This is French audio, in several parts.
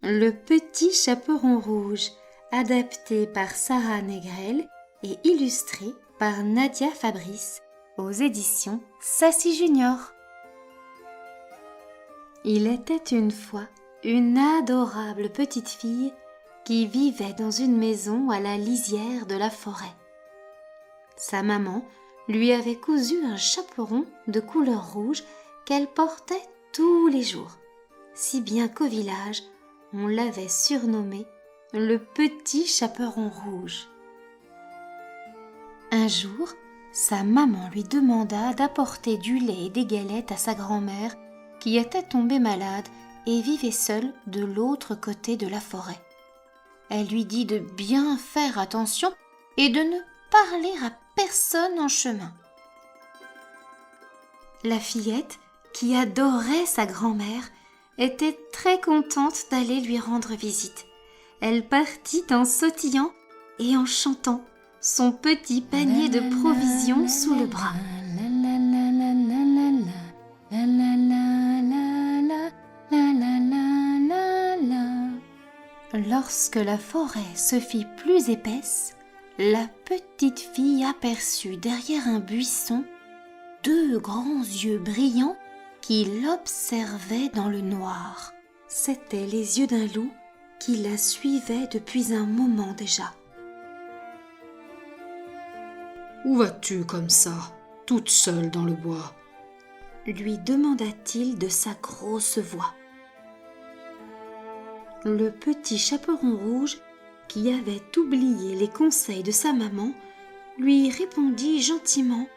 Le petit chaperon rouge, adapté par Sarah Négrel et illustré par Nadia Fabrice aux éditions Sassy Junior. Il était une fois une adorable petite fille qui vivait dans une maison à la lisière de la forêt. Sa maman lui avait cousu un chaperon de couleur rouge qu'elle portait tous les jours, si bien qu'au village, on l'avait surnommé le petit chaperon rouge. Un jour, sa maman lui demanda d'apporter du lait et des galettes à sa grand-mère qui était tombée malade et vivait seule de l'autre côté de la forêt. Elle lui dit de bien faire attention et de ne parler à personne en chemin. La fillette, qui adorait sa grand-mère, était très contente d'aller lui rendre visite. Elle partit en sautillant et en chantant, son petit panier de provisions sous le bras. Lorsque la forêt se fit plus épaisse, la petite fille aperçut derrière un buisson 2 grands yeux brillants qui l'observaient dans le noir. C'étaient les yeux d'un loup qui la suivait depuis un moment déjà. « Où vas-tu comme ça, toute seule dans le bois ?» lui demanda-t-il de sa grosse voix. Le petit chaperon rouge, qui avait oublié les conseils de sa maman, lui répondit gentiment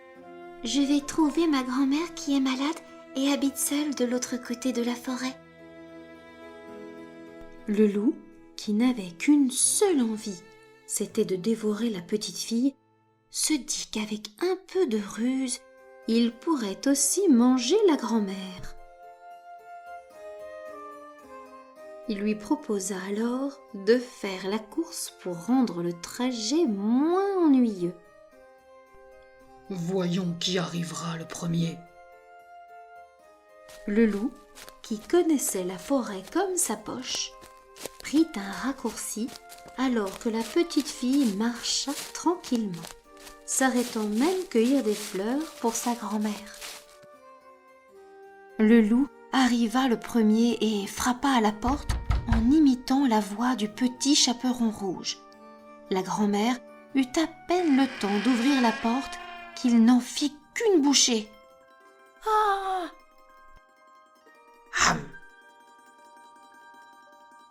« Je vais trouver ma grand-mère qui est malade et habite seule de l'autre côté de la forêt. » Le loup, qui n'avait qu'une seule envie, c'était de dévorer la petite fille, se dit qu'avec un peu de ruse, il pourrait aussi manger la grand-mère. Il lui proposa alors de faire la course pour rendre le trajet moins ennuyeux. « Voyons qui arrivera le premier. » Le loup, qui connaissait la forêt comme sa poche, prit un raccourci alors que la petite fille marcha tranquillement, s'arrêtant même cueillir des fleurs pour sa grand-mère. Le loup arriva le premier et frappa à la porte en imitant la voix du petit chaperon rouge. La grand-mère eut à peine le temps d'ouvrir la porte qu'il n'en fit qu'une bouchée. « Ah !»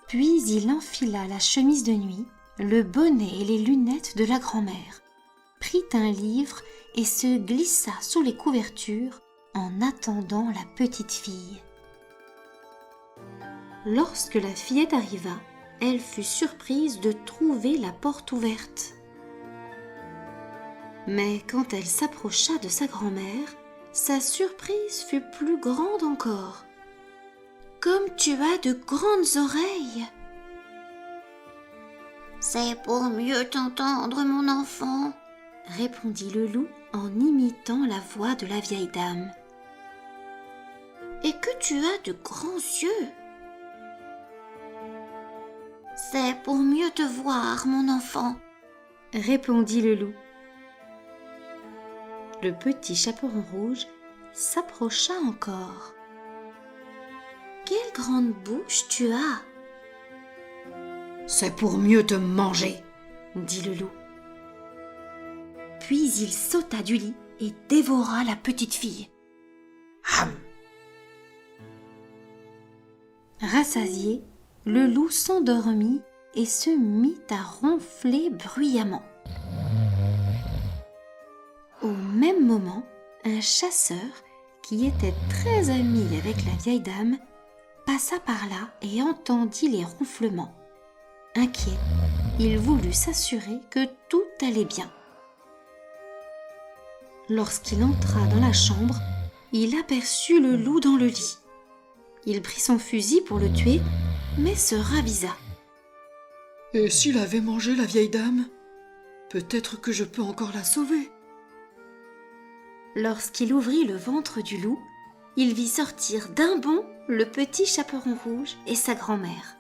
Puis il enfila la chemise de nuit, le bonnet et les lunettes de la grand-mère, prit un livre et se glissa sous les couvertures en attendant la petite fille. Lorsque la fillette arriva, elle fut surprise de trouver la porte ouverte. Mais quand elle s'approcha de sa grand-mère, sa surprise fut plus grande encore. « Comme tu as de grandes oreilles !»« C'est pour mieux t'entendre, mon enfant !» répondit le loup en imitant la voix de la vieille dame. « Et que tu as de grands yeux !»« C'est pour mieux te voir, mon enfant !» répondit le loup. Le petit chaperon rouge s'approcha encore. « Quelle grande bouche tu as !»« C'est pour mieux te manger, » dit le loup. Puis il sauta du lit et dévora la petite fille. Rassasié, le loup s'endormit et se mit à ronfler bruyamment. Au même moment, un chasseur, qui était très ami avec la vieille dame, passa par là et entendit les ronflements. Inquiet, il voulut s'assurer que tout allait bien. Lorsqu'il entra dans la chambre, il aperçut le loup dans le lit. Il prit son fusil pour le tuer, mais se ravisa. « Et s'il avait mangé la vieille dame ? Peut-être que je peux encore la sauver. » Lorsqu'il ouvrit le ventre du loup, il vit sortir d'un bond le petit chaperon rouge et sa grand-mère.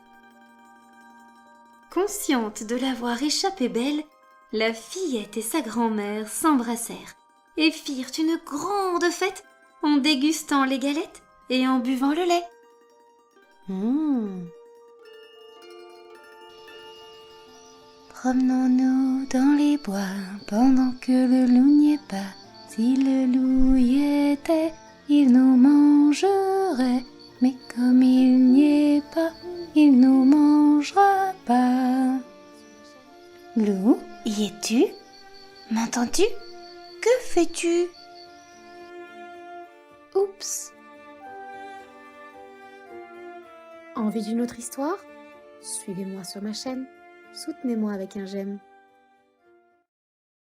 Consciente de l'avoir échappé belle, la fillette et sa grand-mère s'embrassèrent et firent une grande fête en dégustant les galettes et en buvant le lait. Promenons-nous dans les bois pendant que le loup n'y est pas. Si le loup y était, il nous mangerait. Mais comme il n'y est pas, il nous mangera pas. Loup, y es-tu? M'entends-tu? Que fais-tu? Oups! Envie d'une autre histoire? Suivez-moi sur ma chaîne. Soutenez-moi avec un j'aime.